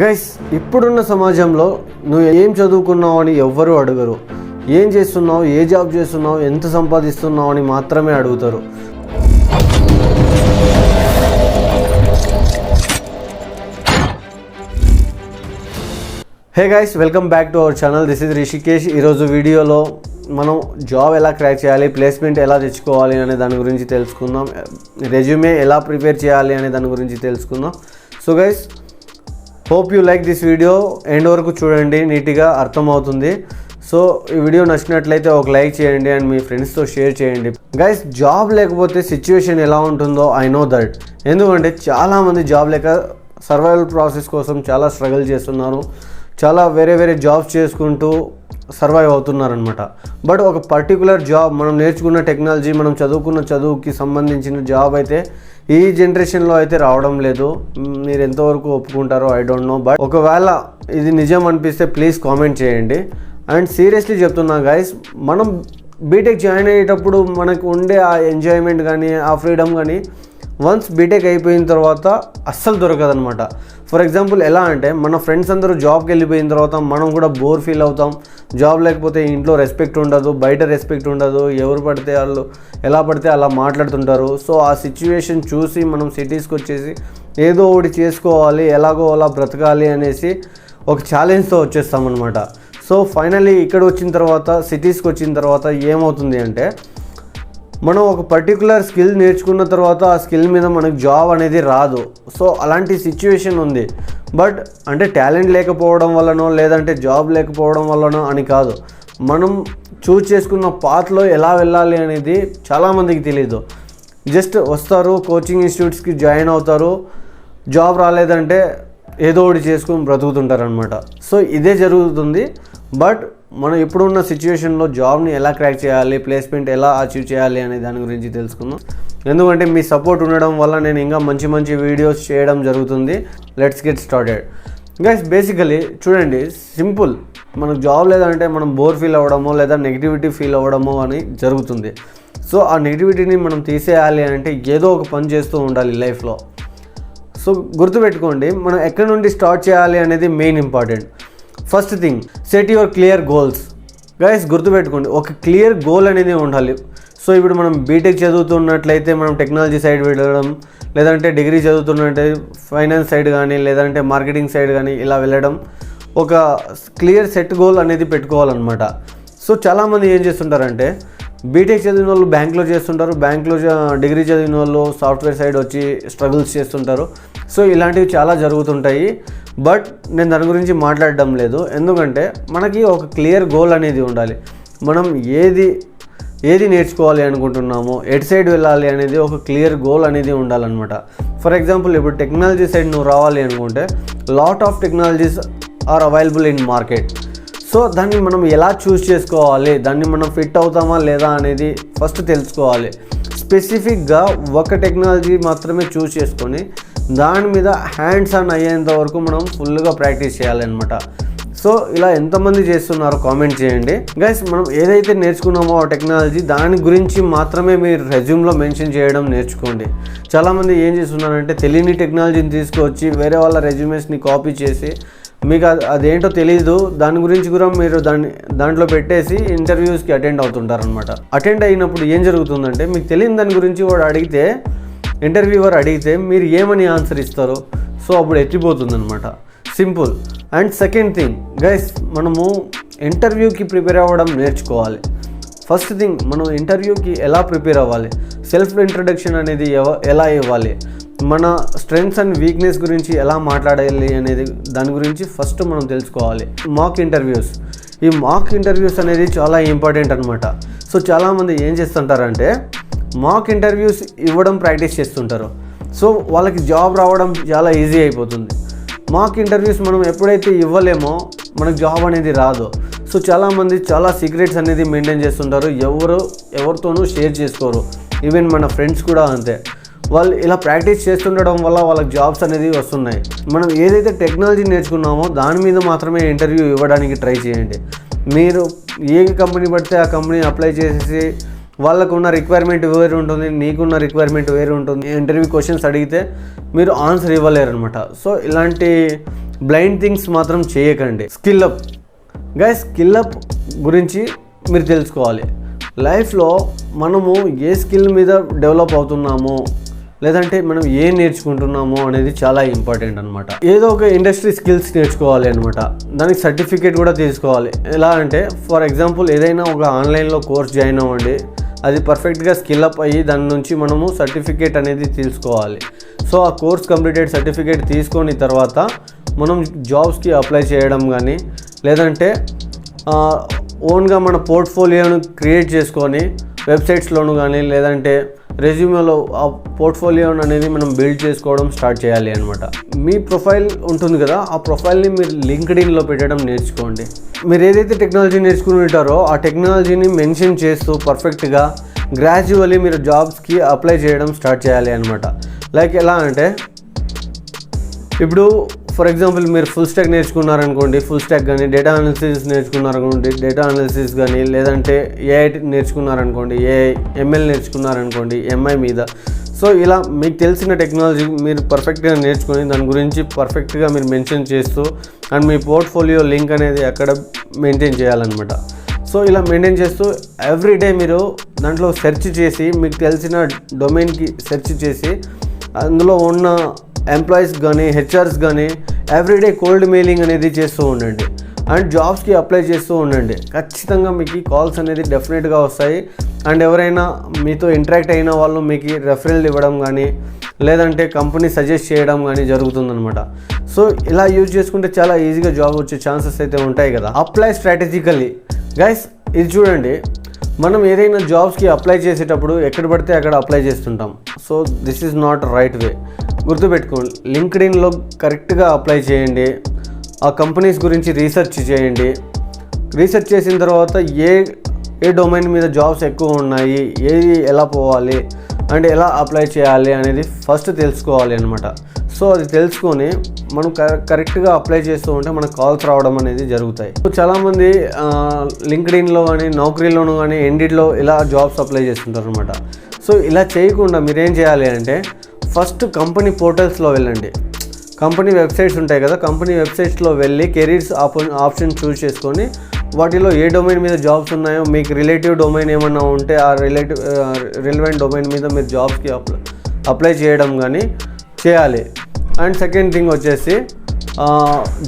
Guys ఇప్పుడున్న సమాజంలో నువ్వు ఏం చదువుకున్నావు అని ఎవ్వరూ అడగరు. ఏం చేస్తున్నావు, ఏ జాబ్ చేస్తున్నావు, ఎంత సంపాదిస్తున్నావు అని మాత్రమే అడుగుతారు. Hey guys, welcome back to our channel. This is Rishikesh. ఈరోజు వీడియోలో మనం జాబ్ ఎలా క్రాక్ చేయాలి, ప్లేస్మెంట్ ఎలా తెచ్చుకోవాలి అనే దాని గురించి తెలుసుకుందాం. రెజ్యూమే ఎలా ప్రిపేర్ చేయాలి అనే దాని గురించి తెలుసుకుందాం. So guys, hope you like this video. End వరకు చూడండి, నీట్గా అర్థమవుతుంది. సో ఈ వీడియో నచ్చినట్లయితే ఒక లైక్ చేయండి అండ్ మీ ఫ్రెండ్స్తో షేర్ చేయండి. గైస్, జాబ్ లేకపోతే సిచ్యువేషన్ ఎలా ఉంటుందో ఐ నో దట్. ఎందుకంటే చాలామంది జాబ్ లేక సర్వైవల్ ప్రాసెస్ కోసం చాలా స్ట్రగుల్ చేస్తున్నారు. చాలా వేరే జాబ్స్ చేసుకుంటూ సర్వైవ్ అవుతున్నారనమాట. బట్ ఒక పర్టికులర్ జాబ్, మనం నేర్చుకున్న టెక్నాలజీ, మనం చదువుకున్న చదువుకి సంబంధించిన జాబ్ అయితే ఈ జనరేషన్లో అయితే రావడం లేదు. మీరు ఎంతవరకు ఒప్పుకుంటారో ఐ డోంట్ నో. బట్ ఒకవేళ ఇది నిజం అనిపిస్తే ప్లీజ్ కామెంట్ చేయండి. అండ్ సీరియస్లీ చెప్తున్నా గైస్, మనం బీటెక్ జాయిన్ అయ్యేటప్పుడు మనకు ఉండే ఆ ఎంజాయ్మెంట్ కానీ, ఆ ఫ్రీడమ్ కానీ వన్స్ బీటెక్ అయిపోయిన తర్వాత అస్సలు దొరకదనమాట. ఫర్ ఎగ్జాంపుల్ ఎలా అంటే, మన ఫ్రెండ్స్ అందరూ జాబ్కి వెళ్ళిపోయిన తర్వాత మనం కూడా బోర్ ఫీల్ అవుతాం. జాబ్ లేకపోతే ఇంట్లో రెస్పెక్ట్ ఉండదు, బయట రెస్పెక్ట్ ఉండదు, ఎవరు పడితే వాళ్ళు ఎలా పడితే అలా మాట్లాడుతుంటారు. సో ఆ సిచ్యువేషన్ చూసి మనం సిటీస్కి వచ్చేసి ఏదో ఒకటి చేసుకోవాలి, ఎలాగో అలా బ్రతకాలి అనేసి ఒక ఛాలెంజ్తో వచ్చేస్తామన్నమాట. సో ఫైనలీ ఇక్కడ వచ్చిన తర్వాత, సిటీస్కి వచ్చిన తర్వాత ఏమవుతుంది అంటే, మనం ఒక పర్టికులర్ స్కిల్ నేర్చుకున్న తర్వాత ఆ స్కిల్ మీద మనకు జాబ్ అనేది రాదు. సో అలాంటి సిచ్యువేషన్ ఉంది. బట్ అంటే టాలెంట్ లేకపోవడం వల్లనో, లేదంటే జాబ్ లేకపోవడం వల్లనో అని కాదు. మనం చూస్ చేసుకున్న పాత్లో ఎలా వెళ్ళాలి అనేది చాలామందికి తెలియదు. జస్ట్ వస్తారు, కోచింగ్ ఇన్స్టిట్యూట్స్కి జాయిన్ అవుతారు, జాబ్ రాలేదంటే ఏదో ఒకటి చేసుకుని బ్రతుకుతుంటారనమాట. సో ఇదే జరుగుతుంది. బట్ మనం ఇప్పుడున్న సిచ్యువేషన్లో జాబ్ని ఎలా క్రాక్ చేయాలి, ప్లేస్మెంట్ ఎలా అచీవ్ చేయాలి అనే దాని గురించి తెలుసుకుందాం. ఎందుకంటే మీ సపోర్ట్ ఉండడం వల్ల నేను ఇంకా మంచి వీడియోస్ చేయడం జరుగుతుంది. Let's get started. Guys, basically చూడండి, సింపుల్. మనకు జాబ్ లేదంటే మనం బోర్ ఫీల్ అవ్వడమో లేదా నెగిటివిటీ ఫీల్ అవ్వడమో అని జరుగుతుంది. సో ఆ నెగిటివిటీని మనం తీసేయాలి అంటే ఏదో ఒక పని చేస్తూ ఉండాలి లైఫ్లో. సో గుర్తుపెట్టుకోండి, మనం ఎక్కడి నుండి స్టార్ట్ చేయాలి అనేది main important. First thing, set your clear goals. Guys గుర్తుపెట్టుకోండి, ఒక క్లియర్ గోల్ అనేది ఉండాలి. సో ఇప్పుడు మనం బీటెక్ చదువుతున్నట్లయితే మనం టెక్నాలజీ సైడ్ వెళ్ళడం, లేదంటే డిగ్రీ చదువుతున్నట్లయితే ఫైనాన్స్ సైడ్ కానీ, లేదంటే మార్కెటింగ్ సైడ్ కానీ ఇలా వెళ్ళడం. ఒక క్లియర్ సెట్ గోల్ అనేది పెట్టుకోవాలన్నమాట. సో చాలామంది ఏం చేస్తుంటారంటే, బీటెక్ చదివిన వాళ్ళు బ్యాంక్లో చేస్తుంటారు, బ్యాంక్లో డిగ్రీ చదివిన వాళ్ళు సాఫ్ట్వేర్ సైడ్ వచ్చి స్ట్రగుల్స్ చేస్తుంటారు. సో ఇలాంటివి చాలా జరుగుతుంటాయి. బట్ నేను దాని గురించి మాట్లాడడం లేదు. ఎందుకంటే మనకి ఒక క్లియర్ గోల్ అనేది ఉండాలి. మనం ఏది నేర్చుకోవాలి అనుకుంటున్నామో, ఎటు సైడ్ వెళ్ళాలి అనేది ఒక క్లియర్ గోల్ అనేది ఉండాలన్నమాట. ఫర్ ఎగ్జాంపుల్, ఇప్పుడు టెక్నాలజీ సైడ్ నువ్వు రావాలి అనుకుంటే lot of technologies are available in market. So దాన్ని మనం ఎలా చూస్ చేసుకోవాలి, దాన్ని మనం ఫిట్ అవుతామా లేదా అనేది ఫస్ట్ తెలుసుకోవాలి. స్పెసిఫిక్గా ఒక టెక్నాలజీ మాత్రమే చూస్ చేసుకొని దాని మీద హ్యాండ్స్ ఆన్ అయ్యేంత వరకు మనం ఫుల్గా ప్రాక్టీస్ చేయాలన్నమాట. సో ఇలా ఎంతమంది చేస్తున్నారో కామెంట్ చేయండి. గైస్, మనం ఏదైతే నేర్చుకున్నామో ఆ టెక్నాలజీ, దాని గురించి మాత్రమే మీరు రెజ్యూమ్లో మెన్షన్ చేయడం నేర్చుకోండి. చాలామంది ఏం చేస్తున్నారంటే, తెలియని టెక్నాలజీని తీసుకొచ్చి వేరే వాళ్ళ రెజ్యూమేస్ని కాపీ చేసి, మీకు అదేంటో తెలీదు, దాని గురించి కూడా మీరు దాంట్లో పెట్టేసి ఇంటర్వ్యూస్కి అటెండ్ అవుతుంటారనమాట. అటెండ్ అయినప్పుడు ఏం జరుగుతుందంటే, మీకు తెలియని దాని గురించి వాడు అడిగితే, ఇంటర్వ్యూవర్ అడిగితే మీరు ఏమని ఆన్సర్ ఇస్తారో, సో అప్పుడు ఎత్తిపోతుందనమాట. Simple. And second thing guys, మనము ఇంటర్వ్యూకి ప్రిపేర్ అవ్వడం నేర్చుకోవాలి. ఫస్ట్ థింగ్, మనం ఇంటర్వ్యూకి ఎలా ప్రిపేర్ అవ్వాలి, సెల్ఫ్ ఇంట్రడక్షన్ అనేది ఎలా ఇవ్వాలి, మన స్ట్రెంగ్స్ అండ్ వీక్నెస్ గురించి ఎలా మాట్లాడాలి అనేది దాని గురించి ఫస్ట్ మనం తెలుసుకోవాలి. మాక్ ఇంటర్వ్యూస్, ఈ మాక్ ఇంటర్వ్యూస్ అనేది చాలా ఇంపార్టెంట్ అనమాట. సో చాలామంది ఏం చేస్తుంటారంటే, మాక్ ఇంటర్వ్యూస్ ఇవ్వడం ప్రాక్టీస్ చేస్తుంటారు. సో వాళ్ళకి జాబ్ రావడం చాలా ఈజీ అయిపోతుంది. మాక్ ఇంటర్వ్యూస్ మనం ఎప్పుడైతే ఇవ్వలేమో మనకు జాబ్ అనేది రాదు. సో చాలామంది చాలా సీక్రెట్స్ అనేది మెయింటైన్ చేస్తుంటారు, ఎవరితోనూ షేర్ చేసుకోరు. ఈవెన్ మన ఫ్రెండ్స్ కూడా అంతే. వాళ్ళు ఇలా ప్రాక్టీస్ చేస్తుండడం వల్ల వాళ్ళకి జాబ్స్ అనేది వస్తున్నాయి. మనం ఏదైతే టెక్నాలజీ నేర్చుకున్నామో దాని మీద మాత్రమే ఇంటర్వ్యూ ఇవ్వడానికి ట్రై చేయండి. మీరు ఏ కంపెనీ పడితే ఆ కంపెనీ అప్లై చేసేసి వాళ్ళకున్న రిక్వైర్మెంట్ వేరు ఉంటుంది, నీకున్న రిక్వైర్మెంట్ వేరు ఉంటుంది. ఇంటర్వ్యూ క్వశ్చన్స్ అడిగితే మీరు ఆన్సర్ ఇవ్వలేరు అనమాట. సో ఇలాంటి బ్లైండ్ థింగ్స్ మాత్రం చేయకండి. స్కిల్అప్ గైస్, స్కిల్అప్ గురించి మీరు తెలుసుకోవాలి. లైఫ్లో మనము ఏ స్కిల్ మీద డెవలప్ అవుతున్నామో లేదంటే మనం ఏం నేర్చుకుంటున్నామో అనేది చాలా ఇంపార్టెంట్ అనమాట. ఏదో ఒక ఇండస్ట్రీ స్కిల్స్ నేర్చుకోవాలి అనమాట. దానికి సర్టిఫికేట్ కూడా తీసుకోవాలి. ఎలా అంటే ఫర్ ఎగ్జాంపుల్ ఏదైనా ఒక ఆన్లైన్లో కోర్స్ జాయిన్ అవ్వండి, అది పర్ఫెక్ట్గా స్కిల్అప్ అయ్యి దాని నుంచి మనము సర్టిఫికేట్ అనేది తీసుకోవాలి. సో ఆ కోర్స్ కంప్లీటెడ్ సర్టిఫికేట్ తీసుకొని తర్వాత మనం జాబ్స్కి అప్లై చేయడం కానీ లేదంటే ఓన్గా మన పోర్ట్ఫోలియోను క్రియేట్ చేసుకొని వెబ్సైట్స్లోను కానీ లేదంటే రెజ్యూమేలో ఆ పోర్ట్ఫోలియోను అనేది మనం బిల్డ్ చేసుకోవడం స్టార్ట్ చేయాలి అనమాట. మీ ప్రొఫైల్ ఉంటుంది కదా, ఆ ప్రొఫైల్ని మీరు లింక్డ్ఇన్లో పెట్టడం నేర్చుకోండి. మీరు ఏదైతే టెక్నాలజీ నేర్చుకుని ఉంటారో ఆ టెక్నాలజీని మెన్షన్ చేస్తూ పర్ఫెక్ట్గా గ్రాడ్యువల్లీ మీరు జాబ్స్కి అప్లై చేయడం స్టార్ట్ చేయాలి అనమాట. లైక్ ఎలా అంటే ఇప్పుడు ఫర్ ఎగ్జాంపుల్ మీరు ఫుల్ స్టాక్ నేర్చుకున్నారనుకోండి, ఫుల్ స్టాక్ కానీ డేటా అనాలిసిస్ నేర్చుకున్నారనుకోండి, డేటా అనాలిసిస్ కానీ లేదంటే ఏఐ నేర్చుకున్నారనుకోండి, ఏఐ ఎంఎల్ నేర్చుకున్నారనుకోండి ఎంఐ మీద. సో ఇలా మీకు తెలిసిన టెక్నాలజీ మీరు పర్ఫెక్ట్గా నేర్చుకొని దాని గురించి పర్ఫెక్ట్గా మీరు మెన్షన్ చేస్తూ అండ్ మీ పోర్ట్ఫోలియో లింక్ అనేది అక్కడ మెయింటైన్ చేయాలన్నమాట. సో ఇలా మెయింటైన్ చేస్తూ ఎవ్రీడే మీరు దాంట్లో సెర్చ్ చేసి మీకు తెలిసిన డొమైన్కి సెర్చ్ చేసి అందులో ఉన్న ఎంప్లాయీస్ కానీ హెచ్ఆర్స్ కానీ ఎవ్రీడే కోల్డ్ మెయిలింగ్ అనేది చేస్తూ ఉండండి అండ్ జాబ్స్కి అప్లై చేస్తూ ఉండండి. ఖచ్చితంగా మీకు కాల్స్ అనేది డెఫినెట్గా వస్తాయి అండ్ ఎవరైనా మీతో ఇంటరాక్ట్ అయిన వాళ్ళు మీకు రెఫరల్ ఇవ్వడం కానీ లేదంటే కంపెనీ సజెస్ట్ చేయడం కానీ జరుగుతుందనమాట. సో ఇలా యూజ్ చేసుకుంటే చాలా ఈజీగా జాబ్ వచ్చే ఛాన్సెస్ అయితే ఉంటాయి కదా. అప్లై స్ట్రాటజికల్లీ గైస్, ఇది చూడండి, మనం ఏదైనా జాబ్స్కి అప్లై చేసేటప్పుడు ఎక్కడ పడితే అక్కడ అప్లై చేస్తుంటాం. So this is not right way. గుర్తుపెట్టుకోండి, లింక్డ్ఇన్లో కరెక్ట్గా అప్లై చేయండి. ఆ కంపెనీస్ గురించి రీసెర్చ్ చేయండి. రీసెర్చ్ చేసిన తర్వాత ఏ డొమైన్ మీద జాబ్స్ ఎక్కువ ఉన్నాయి, ఏది ఎలా పోవాలి అండ్ ఎలా అప్లై చేయాలి అనేది ఫస్ట్ తెలుసుకోవాలి అనమాట. సో అది తెలుసుకొని మనం కరెక్ట్గా అప్లై చేస్తూ ఉంటే మనకు కాల్స్ రావడం అనేది జరుగుతాయి. చాలామంది లింక్డ్ఇన్లో కానీ నౌకరీలోను కానీ ఇండిడ్లో ఇలా జాబ్స్ అప్లై చేస్తుంటారు అనమాట. సో ఇలా చేయకుండా మీరేం చేయాలి అంటే ఫస్ట్ కంపెనీ పోర్టల్స్లో వెళ్ళండి. కంపెనీ వెబ్సైట్స్ ఉంటాయి కదా, కంపెనీ వెబ్సైట్స్లో వెళ్ళి కెరీర్స్ ఆప్షన్ చూస్ చేసుకొని వాటిలో ఏ డొమైన్ మీద జాబ్స్ ఉన్నాయో మీకు రిలేటివ్ డొమైన్ ఏమన్నా ఉంటే ఆ రిలవెంట్ డొమైన్ మీద మీరు జాబ్స్కి అప్లై చేయడం కానీ చేయాలి. అండ్ సెకండ్ థింగ్ వచ్చేసి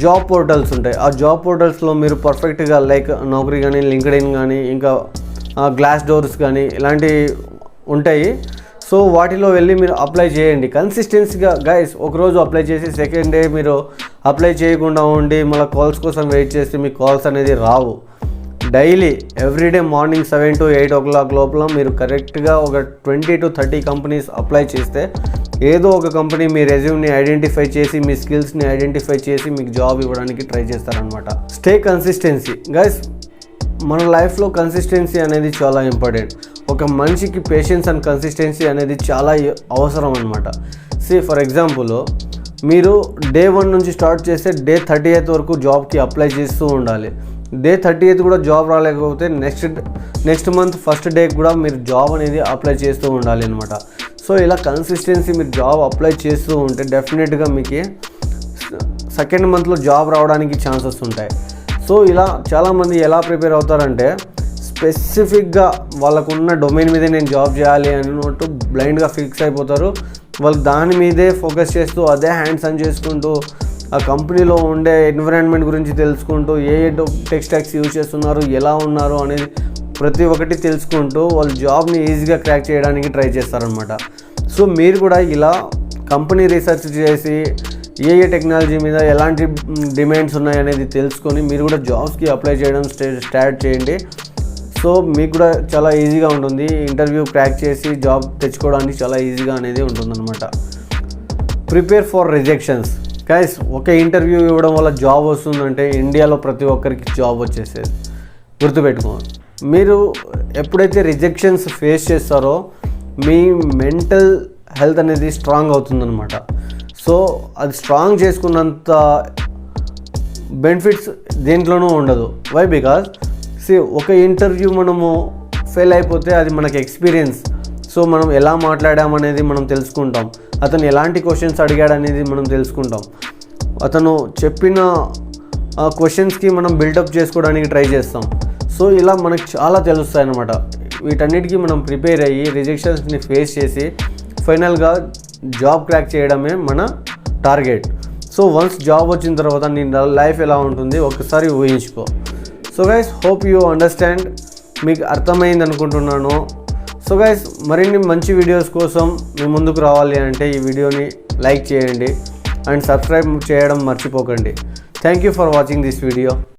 జాబ్ పోర్టల్స్ ఉంటాయి. ఆ జాబ్ పోర్టల్స్లో మీరు పర్ఫెక్ట్గా లైక్ నౌకరీ కానీ లింక్డ్ఇన్ కానీ ఇంకా గ్లాస్ డోర్స్ కానీ ఇలాంటివి ఉంటాయి. సో వాటిలో వెళ్ళి మీరు అప్లై చేయండి కన్సిస్టెన్సీగా. గైస్, ఒకరోజు అప్లై చేసి సెకండ్ డే మీరు అప్లై చేయకుండా ఉండి మళ్ళీ కాల్స్ కోసం వెయిట్ చేస్తే మీకు కాల్స్ అనేది రావు. Daily everyday morning 7 to 8 o'clock లోపల మీరు కరెక్ట్గా ఒక 20 to 30 కంపెనీస్ అప్లై చేస్తే ఏదో ఒక కంపెనీ మీ రెజ్యూమ్ని ఐడెంటిఫై చేసి మీ స్కిల్స్ని ఐడెంటిఫై చేసి మీకు జాబ్ ఇవ్వడానికి ట్రై చేస్తారనమాట. Stay consistency guys. మన లైఫ్లో కన్సిస్టెన్సీ అనేది చాలా ఇంపార్టెంట్. ఒక మనిషికి పేషెన్స్ అండ్ కన్సిస్టెన్సీ అనేది చాలా అవసరం అనమాట. ఫర్ ఎగ్జాంపుల్ మీరు డే 1 నుంచి స్టార్ట్ చేస్తే డే 30th వరకు జాబ్కి అప్లై చేస్తూ ఉండాలి. డే 30th కూడా జాబ్ రాలేకపోతే నెక్స్ట్ మంత్ ఫస్ట్ డే కూడా మీరు జాబ్ అనేది అప్లై చేస్తూ ఉండాలి అనమాట. సో ఇలా కన్సిస్టెన్సీ మీరు జాబ్ అప్లై చేస్తూ ఉంటే డెఫినెట్గా మీకు సెకండ్ మంత్లో జాబ్ రావడానికి ఛాన్సెస్ ఉంటాయి. సో ఇలా చాలామంది ఎలా ప్రిపేర్ అవుతారంటే స్పెసిఫిక్గా వాళ్ళకున్న డొమైన్ మీదే నేను జాబ్ చేయాలి అన్నట్టు బ్లైండ్గా ఫిక్స్ అయిపోతారు. వాళ్ళు దాని మీదే ఫోకస్ చేస్తూ అదే హ్యాండ్స్ ఆన్ చేసుకుంటూ ఆ కంపెనీలో ఉండే ఎన్విరాన్మెంట్ గురించి తెలుసుకుంటూ ఏ టెక్ స్టాక్స్ యూజ్ చేస్తున్నారు, ఎలా ఉన్నారు అనేది ప్రతి ఒక్కటి తెలుసుకుంటూ వాళ్ళు జాబ్ని ఈజీగా క్రాక్ చేయడానికి ట్రై చేస్తారనమాట. సో మీరు కూడా ఇలా కంపెనీ రీసెర్చ్ చేసి ఏ టెక్నాలజీ మీద ఎలాంటి డిమాండ్స్ ఉన్నాయనేది తెలుసుకొని మీరు కూడా జాబ్స్కి అప్లై చేయడం స్టార్ట్ చేయండి. సో మీకు కూడా చాలా ఈజీగా ఉంటుంది. ఇంటర్వ్యూ క్రాక్ చేసి జాబ్ తెచ్చుకోవడానికి చాలా ఈజీగా అనేది ఉంటుందన్నమాట. Prepare for rejections guys. ఒక ఇంటర్వ్యూ ఇవ్వడం వల్ల జాబ్ వస్తుందంటే ఇండియాలో ప్రతి ఒక్కరికి జాబ్ వచ్చేసేది. గుర్తుపెట్టుకోండి, మీరు ఎప్పుడైతే రిజెక్షన్స్ ఫేస్ చేస్తారో మీ మెంటల్ హెల్త్ అనేది స్ట్రాంగ్ అవుతుందన్నమాట. సో అది స్ట్రాంగ్ చేసుకున్నంత బెనిఫిట్స్ దేంట్లోనూ ఉండదు. వై? బికాజ్ ఒక ఇంటర్వ్యూ మనము ఫెయిల్ అయిపోతే అది మనకి ఎక్స్పీరియన్స్. సో మనం ఎలా మాట్లాడామనేది మనం తెలుసుకుంటాం, అతను ఎలాంటి క్వశ్చన్స్ అడిగాడు అనేది మనం తెలుసుకుంటాం. అతను చెప్పిన క్వశ్చన్స్కి మనం బిల్డప్ చేసుకోవడానికి ట్రై చేస్తాం. సో ఇలా మనకు చాలా తెలుస్తాయి అన్నమాట. వీటన్నిటికీ మనం ప్రిపేర్ అయ్యి రిజెక్షన్స్ని ఫేస్ చేసి ఫైనల్గా జాబ్ క్రాక్ చేయడమే మన టార్గెట్. సో వన్స్ జాబ్ వచ్చిన తర్వాత నీ లైఫ్ ఎలా ఉంటుంది ఒకసారి ఊహించుకో. So guys, hope you understand, మీకు అర్థమైంది అనుకుంటున్నాను. సో గైస్, మరిన్ని మంచి వీడియోస్ కోసం మీ ముందుకు రావాలి అంటే ఈ వీడియోని లైక్ చేయండి అండ్ సబ్స్క్రైబ్ చేయడం మర్చిపోకండి. Thank you for watching this video.